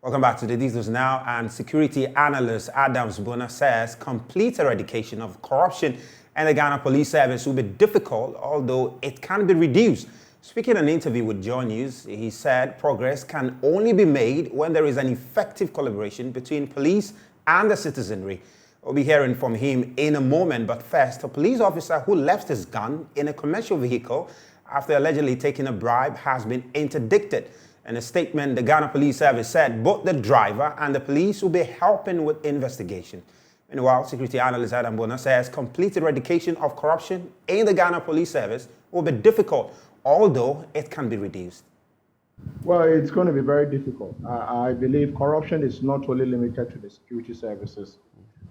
Welcome back to the Details Now. And security analyst Adams Bona says complete eradication of corruption in the Ghana Police Service will be difficult, although it can be reduced. Speaking in an interview with Joy News, he said progress can only be made when there is an effective collaboration between police and the citizenry. We'll be hearing from him in a moment, but first, a police officer who left his gun in a commercial vehicle after allegedly taking a bribe has been interdicted. In a statement, the Ghana Police Service said both the driver and the police will be helping with investigation. Meanwhile, security analyst Adam Bona says complete eradication of corruption in the Ghana Police Service will be difficult, although it can be reduced. Well, it's going to be very difficult. I believe corruption is not only limited to the security services.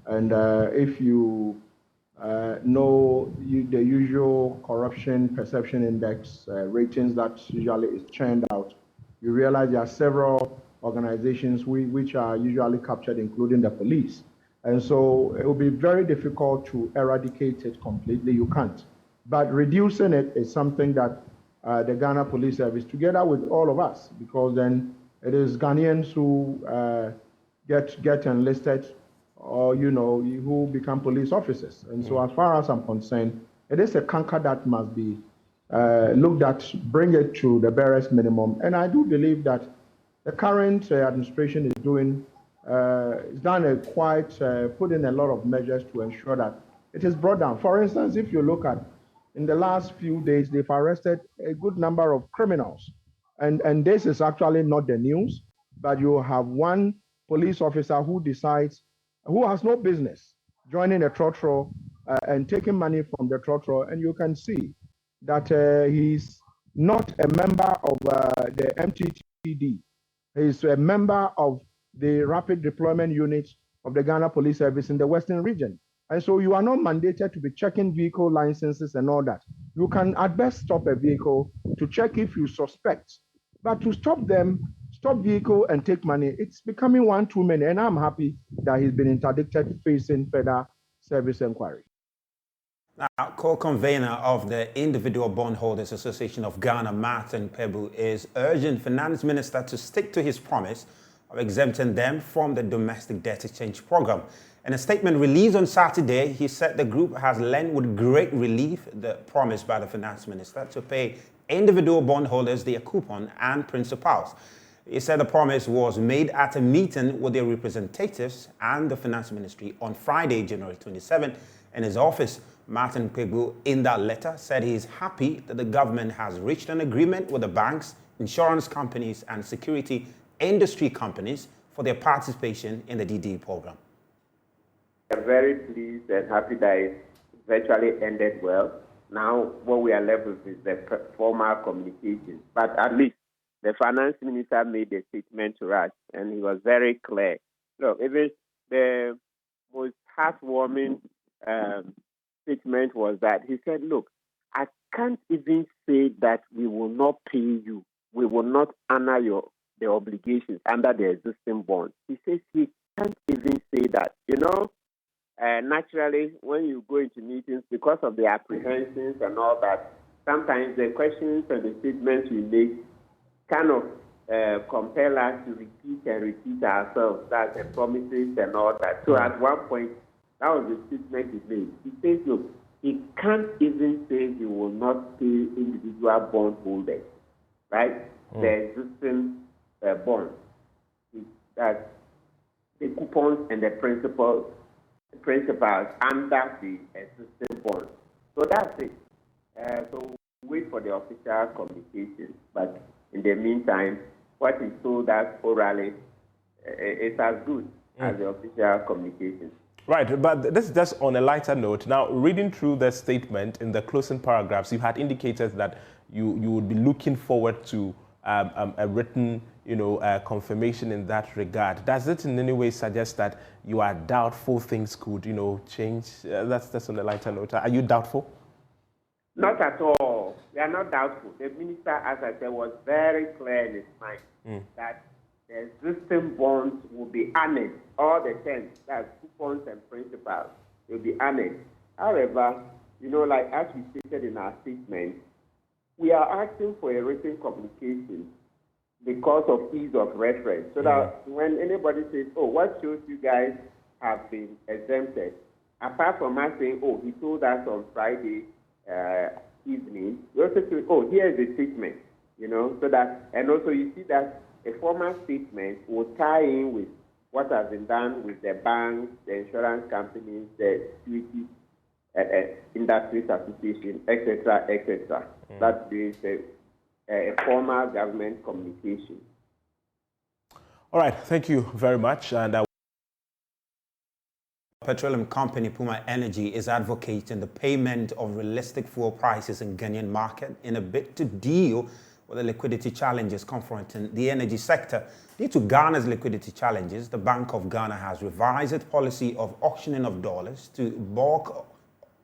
And if you know the usual corruption perception index ratings that usually is churned out, you realize there are several organizations which are usually captured, including the police. And so it will be very difficult to eradicate it completely. You can't. But reducing it is something that the Ghana Police Service, together with all of us, because then it is Ghanaians who get enlisted or, who become police officers. And so as far as I'm concerned, it is a canker that must be looked at, bring it to the barest minimum. And I do believe that the current administration is put in a lot of measures to ensure that it is brought down. For instance, if you look at in the last few days, they've arrested a good number of criminals. And this is actually not the news, but you have one police officer who has no business joining a trotro and taking money from the trotro, and you can see that he's not a member of the MTTD. He's a member of the Rapid Deployment Unit of the Ghana Police Service in the Western region. And so you are not mandated to be checking vehicle licenses and all that. You can at best stop a vehicle to check if you suspect. But to stop vehicle and take money, it's becoming one too many. And I'm happy that he's been interdicted facing further service inquiry. Now, co-convener of the Individual Bondholders Association of Ghana, Martin Pebu, is urging Finance Minister to stick to his promise of exempting them from the domestic debt exchange program. In a statement released on Saturday, he said the group has lent with great relief the promise by the Finance Minister to pay individual bondholders their coupon and principals. He said the promise was made at a meeting with their representatives and the Finance Ministry on Friday, January 27, in his office. Martin Pebu, in that letter, said he is happy that the government has reached an agreement with the banks, insurance companies, and security industry companies for their participation in the DD program. I'm very pleased and happy that it virtually ended well. Now, what we are left with is the formal communication. But at least the finance minister made a statement to us, and he was very clear. Look, even the most heartwarming statement was that he said, look, I can't even say that we will not pay you. We will not honor the obligations under the existing bonds. He says he can't even say that. Naturally, when you go into meetings, because of the apprehensions and all that, sometimes the questions and the statements we make kind of compel us to repeat ourselves, that's the promises and all that. So at one point, that was the statement he made. He says, look, he can't even say he will not pay individual bondholders, right? The existing bonds. That's the coupons and the principals under the existing bonds. So that's it. So wait for the official communication. But in the meantime, what is told us orally is as good as the official communication. Right, but this is just on a lighter note. Now, reading through the statement in the closing paragraphs, you had indicated that you would be looking forward to a written, confirmation in that regard. Does it in any way suggest that you are doubtful things could, change? That's on a lighter note. Are you doubtful? Not at all. We are not doubtful. The minister, as I said, was very clear in his mind that the existing bonds will be annexed. All the terms, that's coupons and principals, will be annexed. However, like as we stated in our statement, we are asking for a written communication because of ease of reference. So that when anybody says, oh, what shows you guys have been exempted, apart from us saying, oh, he told us on Friday evening, we also say, oh, here is the statement, so that, and also you see that a formal statement will tie in with what has been done with the banks, the insurance companies, the securities industries association, etc., etc. That is a formal government communication. All right, thank you very much. And petroleum company Puma Energy is advocating the payment of realistic fuel prices in Ghanaian market in a bid to deal with the liquidity challenges confronting the energy sector. Due to Ghana's liquidity challenges, the Bank of Ghana has revised its policy of auctioning of dollars to bulk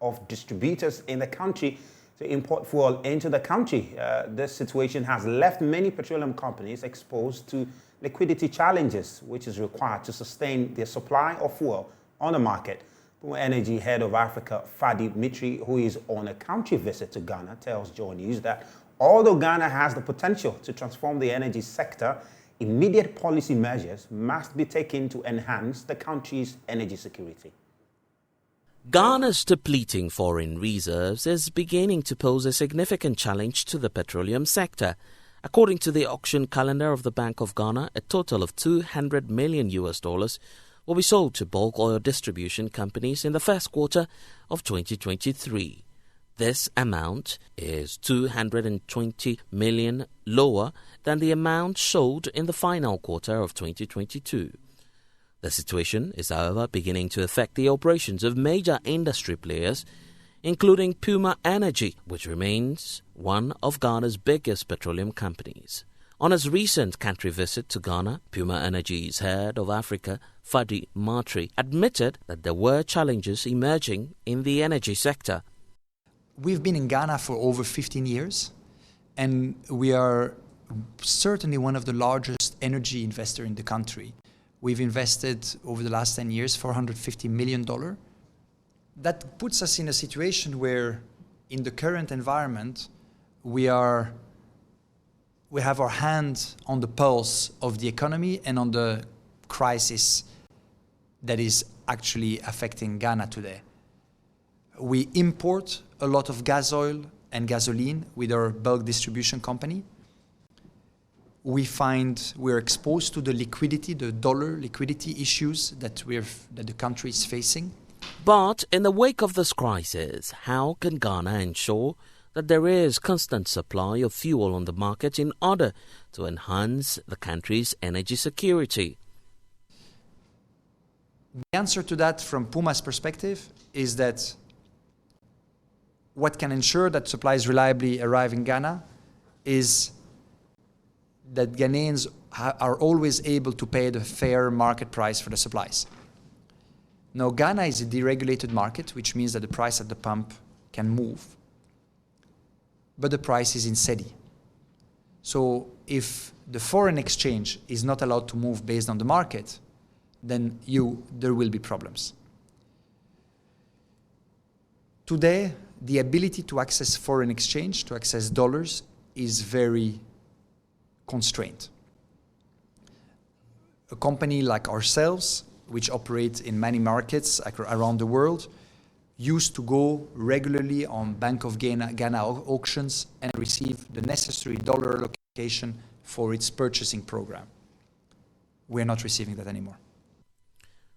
of distributors in the country to import fuel into the country. This situation has left many petroleum companies exposed to liquidity challenges, which is required to sustain their supply of fuel on the market. Puma Energy head of Africa, Fadi Mitri, who is on a country visit to Ghana, tells Joy News that although Ghana has the potential to transform the energy sector, immediate policy measures must be taken to enhance the country's energy security. Ghana's depleting foreign reserves is beginning to pose a significant challenge to the petroleum sector. According to the auction calendar of the Bank of Ghana, a total of $200 million will be sold to bulk oil distribution companies in the first quarter of 2023. This amount is $220 million lower than the amount sold in the final quarter of 2022. The situation is, however, beginning to affect the operations of major industry players, including Puma Energy, which remains one of Ghana's biggest petroleum companies. On his recent country visit to Ghana, Puma Energy's head of Africa, Fadi Matri, admitted that there were challenges emerging in the energy sector. We've been in Ghana for over 15 years, and we are certainly one of the largest energy investors in the country. We've invested over the last 10 years $450 million. That puts us in a situation where, in the current environment, we have our hand on the pulse of the economy and on the crisis that is actually affecting Ghana today. We import a lot of gas oil and gasoline with our bulk distribution company. We find we're exposed to the liquidity, the dollar liquidity issues that the country is facing. But in the wake of this crisis, how can Ghana ensure that there is constant supply of fuel on the market in order to enhance the country's energy security? The answer to that from Puma's perspective is that what can ensure that supplies reliably arrive in Ghana is that Ghanaians are always able to pay the fair market price for the supplies. Now, Ghana is a deregulated market, which means that the price at the pump can move, but the price is in cedi. So if the foreign exchange is not allowed to move based on the market, then there will be problems. Today, the ability to access foreign exchange, to access dollars, is very constrained. A company like ourselves, which operates in many markets around the world, used to go regularly on Bank of Ghana auctions and receive the necessary dollar allocation for its purchasing program. We're not receiving that anymore.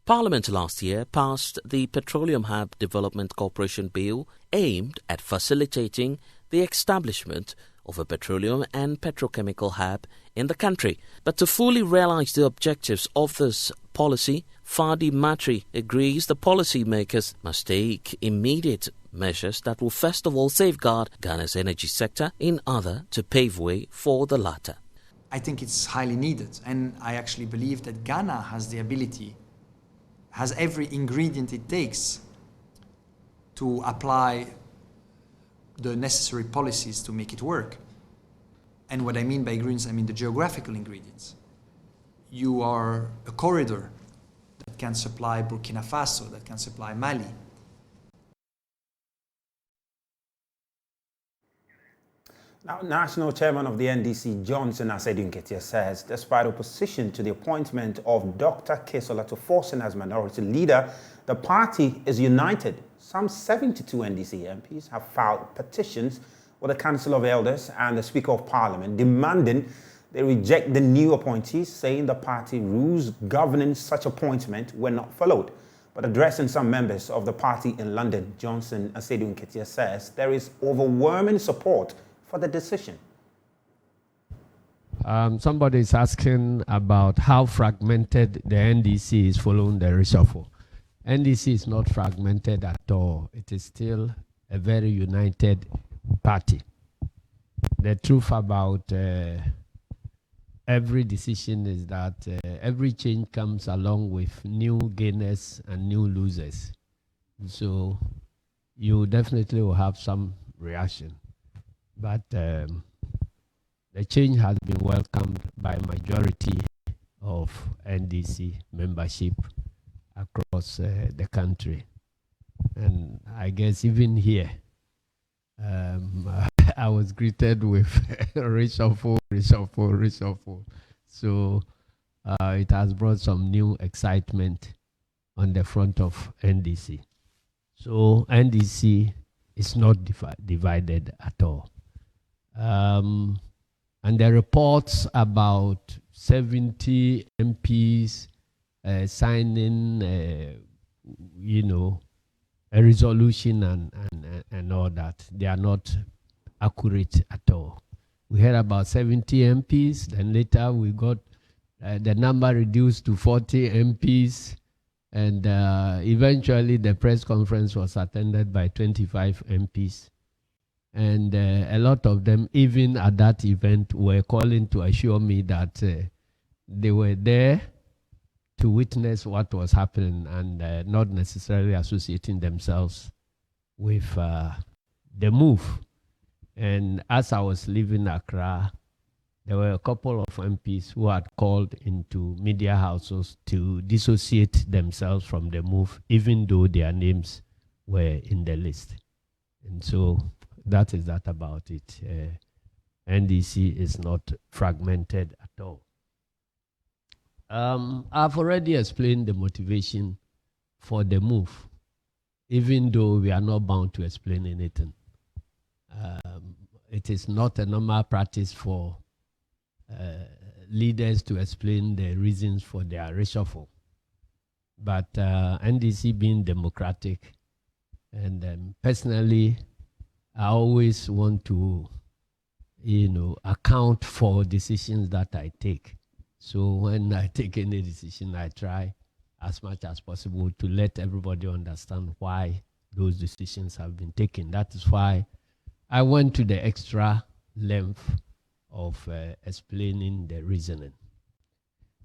Parliament last year passed the Petroleum Hub Development Corporation Bill aimed at facilitating the establishment of a petroleum and petrochemical hub in the country. But to fully realize the objectives of this policy, Fadi Matri agrees the policymakers must take immediate measures that will first of all safeguard Ghana's energy sector in order to pave way for the latter. I think it's highly needed, and I actually believe that Ghana has the ability, has every ingredient it takes to apply the necessary policies to make it work. And what I mean by ingredients, I mean the geographical ingredients. You are a corridor that can supply Burkina Faso, that can supply Mali. Now, National Chairman of the NDC, Johnson Asedun Ketia, says despite opposition to the appointment of Dr. Kesola to Forsen as minority leader, the party is united. Some 72 NDC MPs have filed petitions with the Council of Elders and the Speaker of Parliament demanding they reject the new appointees, saying the party rules governing such appointment were not followed. But addressing some members of the party in London, Johnson Asedun Ketia says there is overwhelming support for the decision. Somebody is asking about how fragmented the NDC is following the reshuffle. NDC is not fragmented at all. It is still a very united party. The truth about every decision is that every change comes along with new gainers and new losers. So you definitely will have some reaction. But the change has been welcomed by majority of NDC membership across the country. And I guess even here, I was greeted with reshuffle. So it has brought some new excitement on the front of NDC. So NDC is not divided at all. And the reports about 70 MPs signing, a resolution and all that, they are not accurate at all. We heard about 70 MPs, then later we got the number reduced to 40 MPs, and eventually the press conference was attended by 25 MPs. And a lot of them, even at that event, were calling to assure me that they were there to witness what was happening and not necessarily associating themselves with the move. And as I was leaving Accra, there were a couple of MPs who had called into media houses to dissociate themselves from the move, even though their names were in the list. And so that is that about it. NDC is not fragmented at all. I've already explained the motivation for the move, even though we are not bound to explain anything. It is not a normal practice for leaders to explain the reasons for their reshuffle. But NDC being democratic, and personally, I always want to, account for decisions that I take. So when I take any decision, I try as much as possible to let everybody understand why those decisions have been taken. That is why I went to the extra length of explaining the reasoning.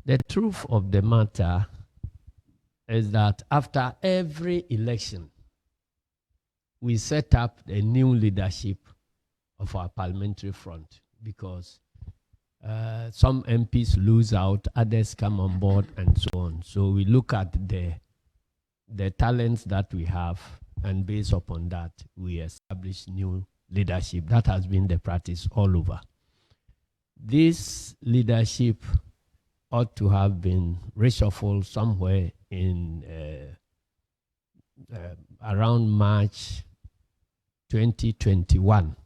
The truth of the matter is that after every election, we set up a new leadership of our parliamentary front because some MPs lose out, others come on board, and so on. So we look at the talents that we have, and based upon that, we establish new leadership. That has been the practice all over. This leadership ought to have been reshuffled somewhere in around March 2021.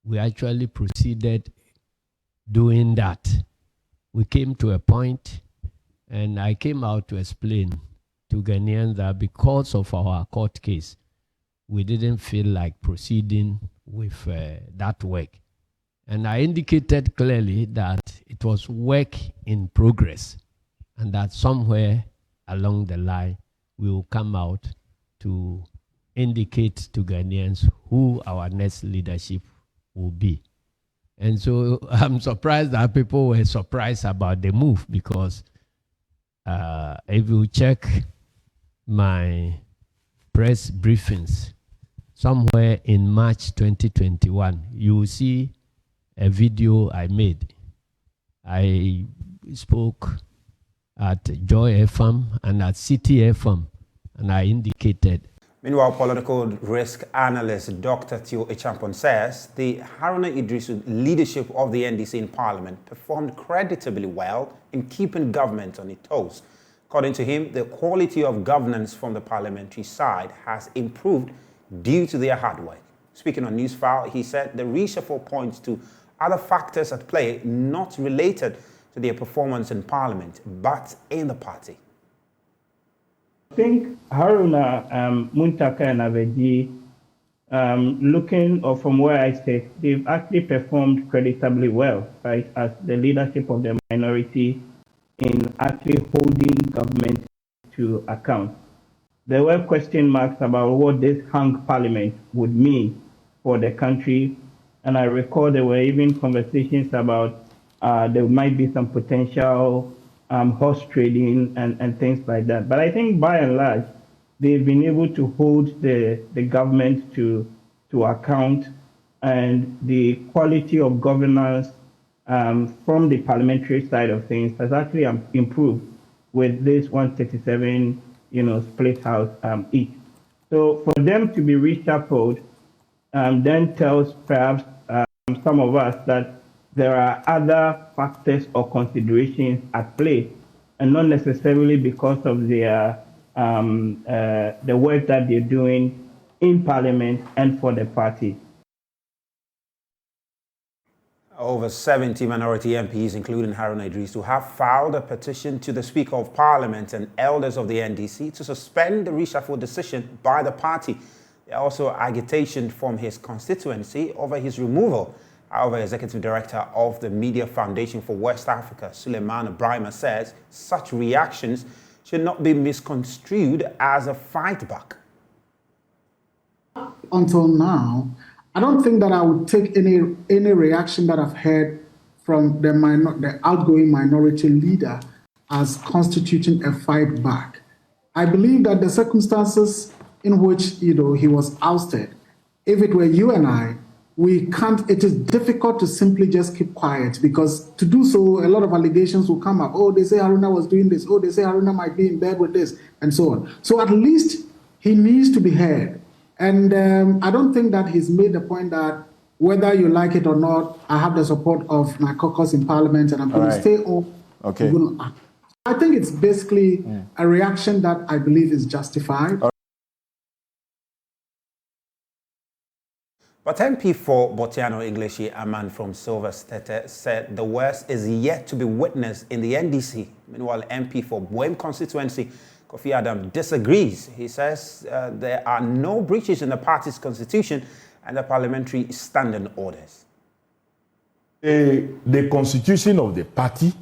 We actually proceeded doing that. We came to a point, and I came out to explain to Ghanaians that because of our court case, we didn't feel like proceeding with that work. And I indicated clearly that it was work in progress, and that somewhere along the line, we will come out to indicate to Ghanaians who our next leadership will be. And so I'm surprised that people were surprised about the move, because if you check my press briefings, somewhere in March 2021, you will see a video I made. I spoke at Joy FM and at City FM, and I indicated. Meanwhile, political risk analyst Dr. Theo Echampon says the Haruna Idrisu leadership of the NDC in Parliament performed creditably well in keeping government on its toes. According to him, the quality of governance from the parliamentary side has improved due to their hard work. Speaking on Newsfile, he said the reshuffle points to other factors at play not related to their performance in Parliament, but in the party. I think Haruna, Muntaka and Aveji, looking or from where I sit, they've actually performed creditably well, right, as the leadership of the minority in actually holding government to account. There were question marks about what this hung parliament would mean for the country, and I recall there were even conversations about there might be some potential horse trading and things like that. But I think by and large, they've been able to hold the government to account, and the quality of governance from the parliamentary side of things has actually improved with this 137, split house each. So for them to be reshuffled then tells perhaps some of us that there are other factors or considerations at play, and not necessarily because of their the work that they're doing in Parliament and for the party. Over 70 minority MPs, including Haruna Idrisu, have filed a petition to the Speaker of Parliament and elders of the NDC to suspend the reshuffle decision by the party. There are also agitation from his constituency over his removal. However, Executive Director of the Media Foundation for West Africa, Suleiman Ibrahima, says such reactions should not be misconstrued as a fight back. Until now, I don't think that I would take any reaction that I've heard from the outgoing minority leader as constituting a fight back. I believe that the circumstances in which he was ousted, if it were you and I, we can't, it is difficult to simply just keep quiet, because to do so, a lot of allegations will come up. Oh, they say Haruna was doing this. Oh, they say Haruna might be in bed with this, and so on. So at least he needs to be heard. And I don't think that he's made the point that whether you like it or not, I have the support of my caucus in Parliament and I'm going to stay on. Okay. I think it's basically a reaction that I believe is justified. But MP for Botiano English, a man from Silver State, said the worst is yet to be witnessed in the NDC. Meanwhile, MP for Boem constituency, Kofi Adam, disagrees. He says there are no breaches in the party's constitution and the parliamentary standing orders. The constitution of the party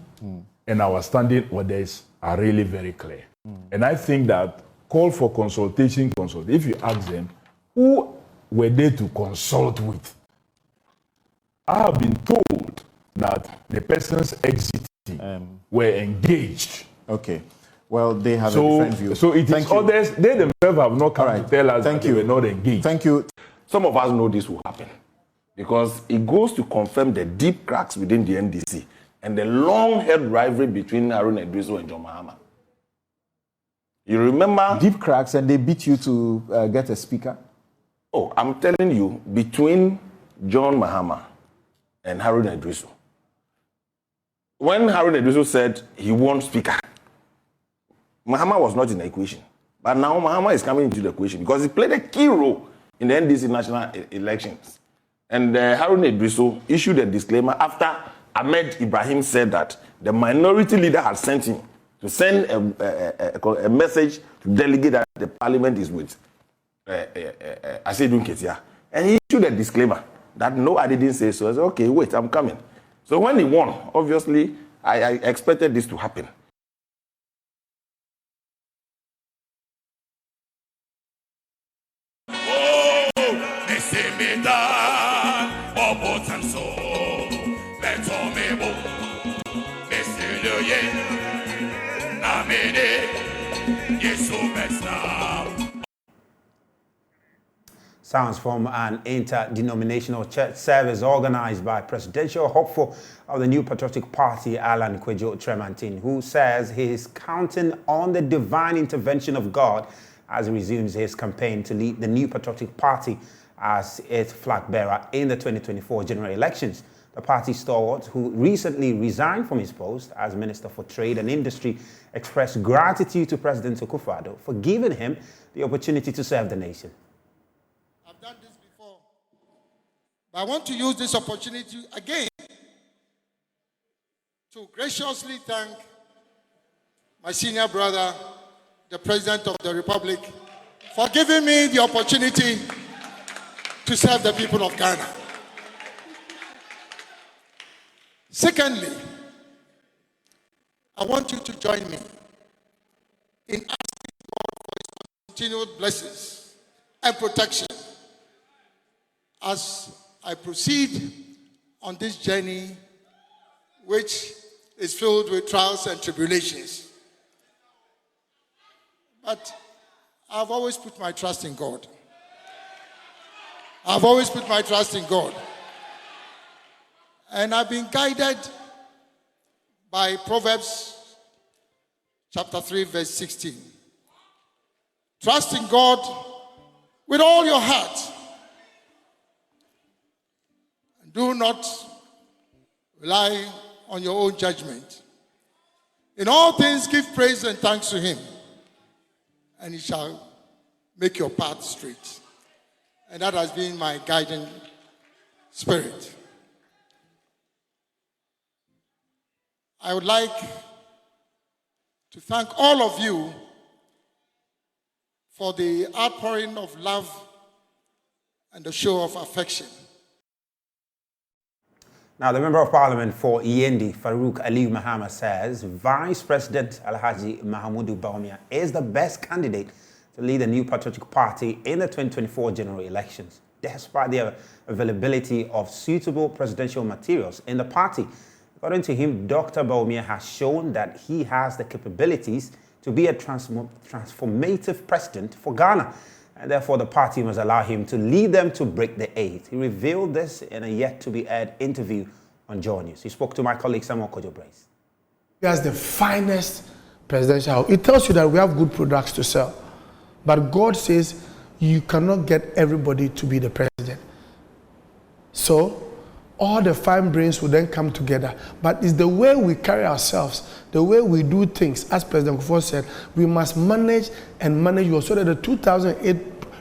and our standing orders are really very clear. And I think that call for consultation, if you ask them, who were they to consult with? I have been told that the persons exiting were engaged. Okay. Well, they have a different view. So it is others, they themselves have not come to tell us that they were not engaged. Thank you. Some of us know this will happen because it goes to confirm the deep cracks within the NDC and the long-held rivalry between Haruna Idrisu and John Mahama. You remember? Deep cracks, and they beat you to get a speaker? Oh, I'm telling you, between John Mahama and Haruna Idrisu. When Haruna Idrisu said he won speaker, Mahama was not in the equation. But now Mahama is coming into the equation because he played a key role in the NDC national elections. And Haruna Idrisu issued a disclaimer after Ahmed Ibrahim said that the minority leader had sent him to send a message to delegate that the parliament is with Asedun Ketia. And he issued a disclaimer that no, I didn't say so. I said, okay, wait, I'm coming. So when he won, obviously, I expected this to happen. Sounds from an interdenominational church service organized by presidential hopeful of the New Patriotic Party, Alan Kwejo Tremantin, who says he is counting on the divine intervention of God as he resumes his campaign to lead the New Patriotic Party as its flag bearer in the 2024 general elections. The party stalwart, who recently resigned from his post as Minister for Trade and Industry, expressed gratitude to President Akufo-Addo for giving him the opportunity to serve the nation. I've done this before, but I want to use this opportunity again to graciously thank my senior brother, the President of the Republic, for giving me the opportunity to serve the people of Ghana. Secondly, I want you to join me in asking God for His continued blessings and protection as I proceed on this journey, which is filled with trials and tribulations. But I've always put my trust in God. I've always put my trust in God. And I've been guided by Proverbs chapter 3, verse 16. Trust in God with all your heart. And do not rely on your own judgment. In all things, give praise and thanks to Him, and He shall make your path straight. And that has been my guiding spirit. I would like to thank all of you for the outpouring of love and the show of affection. Now, the Member of Parliament for Yendi, Farouk Aliyu Mahama, says Vice President Alhaji Mahamudu Bawumia is the best candidate to lead the New Patriotic Party in the 2024 general elections, despite the availability of suitable presidential materials in the party. According to him, Dr. Bawumia has shown that he has the capabilities to be a transformative president for Ghana, and therefore the party must allow him to lead them to break the eight. He revealed this in a yet-to-be-aired interview on Joy News. He spoke to my colleague Samuel Kojo-Brace. He has the finest presidential. It tells you that we have good products to sell. But God says you cannot get everybody to be the president. So all the fine brains will then come together. But it's the way we carry ourselves, the way we do things. As President Akufo said, we must manage and manage well so that the 2008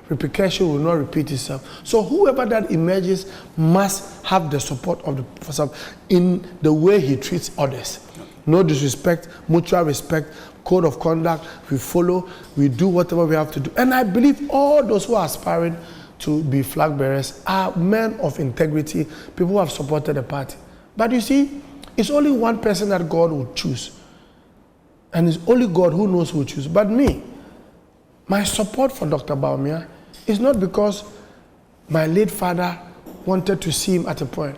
replication will not repeat itself. So whoever that emerges must have the support of the person in the way he treats others. No disrespect, mutual respect, code of conduct, we follow, we do whatever we have to do. And I believe all those who are aspiring to be flag bearers are men of integrity, people who have supported the party. But you see, it's only one person that God will choose. And it's only God who knows who will choose. But me, my support for Dr. Bawumia is not because my late father wanted to see him at a point.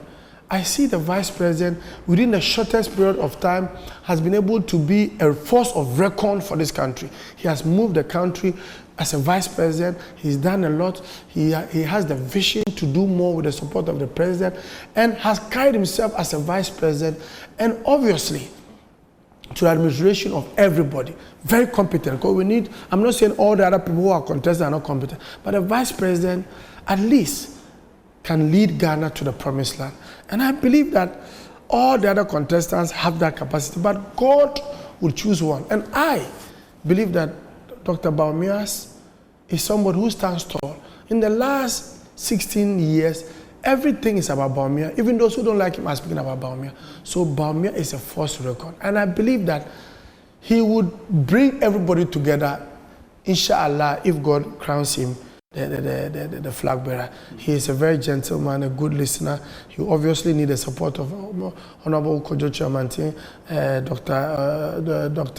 I see the vice president within the shortest period of time has been able to be a force of reckon for this country. He has moved the country as a vice president. He's done a lot. He has the vision to do more with the support of the president and has carried himself as a vice president and obviously to the administration of everybody. Very competent. Because we need, I'm not saying all the other people who are contesting are not competent, but the vice president at least can lead Ghana to the promised land. And I believe that all the other contestants have that capacity, but God will choose one. And I believe that Dr. Bawumia is somebody who stands tall. In the last 16 years, everything is about Bawumia. Even those who don't like him are speaking about Bawumia. So Bawumia is a force to reckon. And I believe that he would bring everybody together, inshallah, if God crowns him the flag bearer. He is a very gentle man, a good listener. He obviously needs the support of Honorable Kojo Chairman, Dr.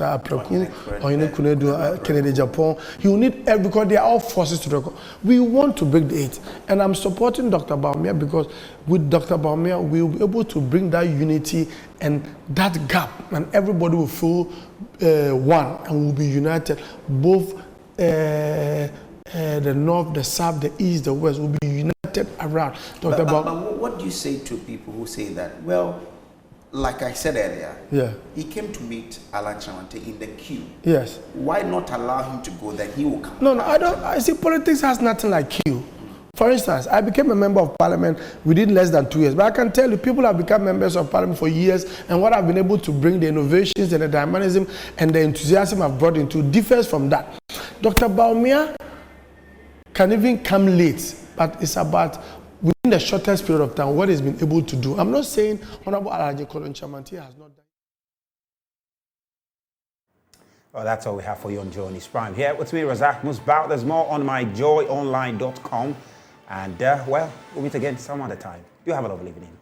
Apreku, Oyine Kunedu, Kennedy Japan. He will need because they are all forces to record. We want to break the eight. And I'm supporting Dr. Bawumia because with Dr. Bawumia, we will be able to bring that unity and that gap, and everybody will feel one and will be united. Both the north, the south, the east, the west will be united around. But what do you say to people who say that, well, like I said earlier, Yeah. he came to meet Alan Chamante in the queue. Yes. Why not allow him to go? Then he will come. No, I don't. I see politics has nothing like queue. For instance, I became a member of parliament within less than 2 years. But I can tell you, people have become members of parliament for years, and what I've been able to bring, the innovations and the dynamism and the enthusiasm I've brought into differs from that. Dr. Baumia can even come late, but it's about within the shortest period of time what he's been able to do. I'm not saying Honorable Alhaji Kolon Chamante has not done. Well, that's all we have for you on Joy in His Prime. Here with me, Razak Musbau. There's more on myjoyonline.com. And, well, we'll meet again some other time. You have a lovely evening.